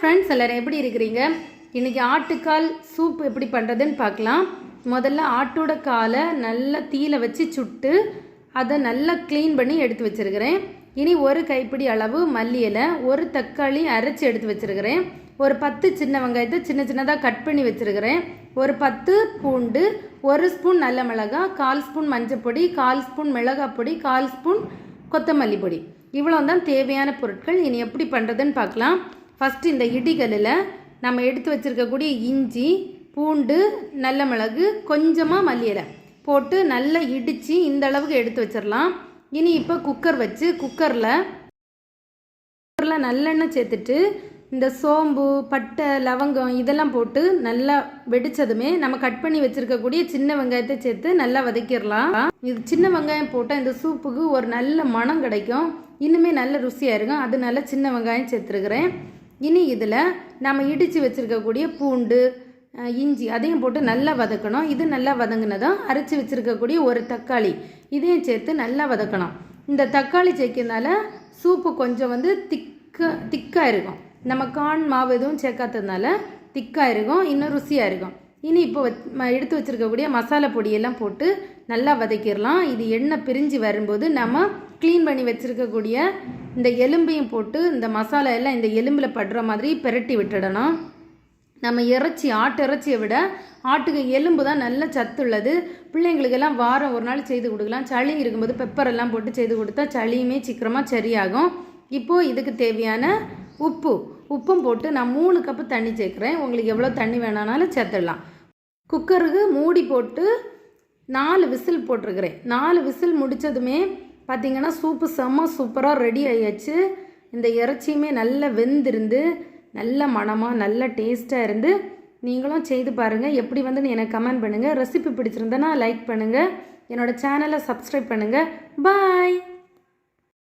Friends எல்லாரும் எப்படி இருக்கிறீங்க? இன்றைக்கி ஆட்டுக்கால் சூப் எப்படி பண்ணுறதுன்னு பார்க்கலாம். முதல்ல ஆட்டோட காலை நல்லா தீயில வச்சு சுட்டு அதை நல்லா க்ளீன் பண்ணி எடுத்து வச்சுருக்கிறேன். இனி ஒரு கைப்பிடி அளவு மல்லி இலை, ஒரு தக்காளி அரைச்சி எடுத்து வச்சுருக்கிறேன், ஒரு 10 சின்ன வெங்காயத்தை சின்ன சின்னதாக கட் பண்ணி வச்சுருக்கிறேன், ஒரு 10 பூண்டு, 1 ஸ்பூன் நல்ல மிளகாய், 1/4 ஸ்பூன் மஞ்சள் பொடி, 1/4 ஸ்பூன் மிளகாய் பொடி, 1/4 ஸ்பூன் கொத்தமல்லி பொடி. இவ்வளோ தான் தேவையான பொருட்கள். இனி எப்படி பண்ணுறதுன்னு பார்க்கலாம். ஃபஸ்ட்டு இந்த இடிகளில் நம்ம எடுத்து வச்சுருக்கக்கூடிய இஞ்சி, பூண்டு, நல்ல மிளகு, கொஞ்சமாக மல்லி இலை போட்டு நல்லா இடித்து இந்த அளவுக்கு எடுத்து வச்சிடலாம். இனி இப்போ குக்கர் வச்சு குக்கரில் நல்லெண்ணெய் சேர்த்துட்டு இந்த சோம்பு, பட்டை, லவங்கம் இதெல்லாம் போட்டு நல்லா வெடித்ததுமே நம்ம கட் பண்ணி வச்சுருக்கக்கூடிய சின்ன வெங்காயத்தை சேர்த்து நல்லா வதக்கிடலாம். இது சின்ன வெங்காயம் போட்டால் இந்த சூப்புக்கு ஒரு நல்ல மணம் கிடைக்கும், இன்னுமே நல்ல ருசியாக இருக்கும். அதனால சின்ன வெங்காயம் சேர்த்துருக்குறேன். இனி இதில் நம்ம இடித்து வச்சுருக்கக்கூடிய பூண்டு, இஞ்சி அதையும் போட்டு நல்லா வதக்கணும். இது நல்லா வதங்கினதும் அரைச்சி வச்சுருக்கக்கூடிய ஒரு தக்காளி இதையும் சேர்த்து நல்லா வதக்கணும். இந்த தக்காளி சேர்க்கறதுனால சூப்பு கொஞ்சம் திக்காக இருக்கும். நம்ம கார்ன் மாவு எதுவும் சேர்க்காததுனால திக்காக இருக்கும், இன்னும் ருசியாக இருக்கும். இனி இப்போ எடுத்து வச்சுருக்கக்கூடிய மசாலா பொடியெல்லாம் போட்டு நல்லா வதக்கிடலாம். இது எண்ணெய் பிரிஞ்சு வரும்போது நம்ம க்ளீன் பண்ணி வச்சுருக்கக்கூடிய இந்த எலும்பையும் போட்டு இந்த மசாலா எல்லாம் இந்த எலும்பில் படுற மாதிரி பிரட்டி விட்டுடணும். நம்ம ஆட்டு இறைச்சியை விட ஆட்டுக்கு எலும்பு தான் நல்ல சத்துள்ளது. பிள்ளைங்களுக்கெல்லாம் வாரம் ஒரு நாள் செய்து கொடுக்கலாம். சளி இருக்கும்போது பெப்பரெல்லாம் போட்டு செய்து கொடுத்தா சளியுமே சீக்கிரமாக சரியாகும். இப்போது இதுக்கு தேவையான உப்பும் போட்டு நான் 3 கப்பு தண்ணி சேர்க்குறேன். உங்களுக்கு எவ்வளோ தண்ணி வேணாலும் சேர்த்துடலாம். குக்கருக்கு மூடி போட்டு 4 விசில் போட்டிருக்கிறேன். 4 விசில் முடித்ததுமே பார்த்திங்கன்னா சூப்பு சூப்பராக ரெடி ஆகியாச்சு. இந்த இறைச்சியுமே நல்லா வெந்திருந்து நல்ல மணமாக நல்ல டேஸ்ட்டாக இருந்து நீங்களும் செய்து பாருங்கள். எப்படி வந்துன்னு எனக்கு கமெண்ட் பண்ணுங்கள். ரெசிபி பிடிச்சிருந்தேன்னா லைக் பண்ணுங்கள். என்னோடய சேனலை சப்ஸ்கிரைப் பண்ணுங்கள். பாய்.